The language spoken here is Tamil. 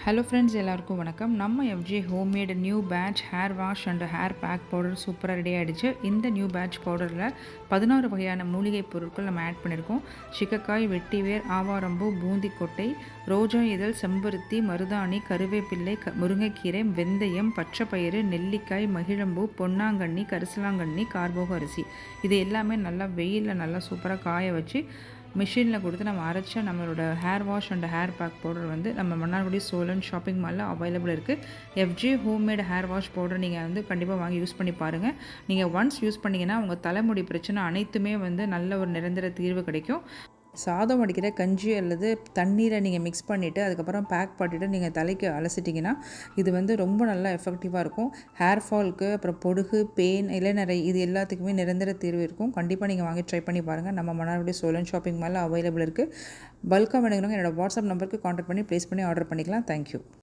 ஹலோ ஃப்ரெண்ட்ஸ், எல்லாருக்கும் வணக்கம். நம்ம FJ homemade new batch hair wash and hair pack powder சூப்பராக ரெடி ஆகிடுச்சு. இந்த நியூ பேட்ச் பவுடரில் 16 வகையான மூலிகை பொருட்கள் நம்ம ஆட் பண்ணியிருக்கோம். சிக்கக்காய், வெட்டிவேர், ஆவாரம்பூ, பூந்தி கொட்டை, ரோஜா இதழ், செம்பருத்தி, மருதாணி, கருவேப்பிள்ளை, முருங்கைக்கீரை, வெந்தயம், பச்சைப்பயிறு, நெல்லிக்காய், மகிழம்பூ, பொன்னாங்கண்ணி, கரிசலாங்கண்ணி, கார்போக அரிசி. இது எல்லாமே நல்லா வெயிலில் நல்லா சூப்பராக காய வச்சு மிஷினில் கொடுத்து நம்ம அரைச்ச நம்மளோட hair wash and hair pack powder வந்து நம்ம மன்னார்குடி சோழன் ஷாப்பிங் மாலில் அவைலபிள் இருக்குது. FJ homemade hair wash powder நீங்கள் வந்து கண்டிப்பாக வாங்கி யூஸ் பண்ணி பாருங்கள். நீங்கள் ஒன்ஸ் யூஸ் பண்ணிங்கன்னா உங்கள் தலைமுடி பிரச்சனை அனைத்துமே வந்து நல்ல ஒரு நிரந்தர தீர்வு கிடைக்கும். சாதம் வடிக்கிற கஞ்சி அல்லது தண்ணீரை நீங்கள் மிக்ஸ் பண்ணிவிட்டு அதுக்கப்புறம் பேக் பண்ணிவிட்டு நீங்கள் தலைக்கு அலசிட்டிங்கன்னா இது வந்து ரொம்ப நல்லா எஃபெக்டிவாக இருக்கும். ஹேர் ஃபால்க்கு, அப்புறம் பொடுகு, பெயின், இளநரை இது எல்லாத்துக்குமே நிரந்தர தீர்வு இருக்கும். கண்டிப்பாக நீங்கள் வாங்கி ட்ரை பண்ணி பாருங்கள். நம்ம மன்னார்குடி சோழன் ஷாப்பிங் மாலில் அவைலபிள் இருக்குது. பல்காக வேணுங்கிறவங்க என்னோடய வாட்ஸ்அப் நம்பருக்கு கான்டாக்ட் பண்ணி ப்ளேஸ் பண்ணி ஆர்டர் பண்ணிக்கலாம். தேங்க்யூ.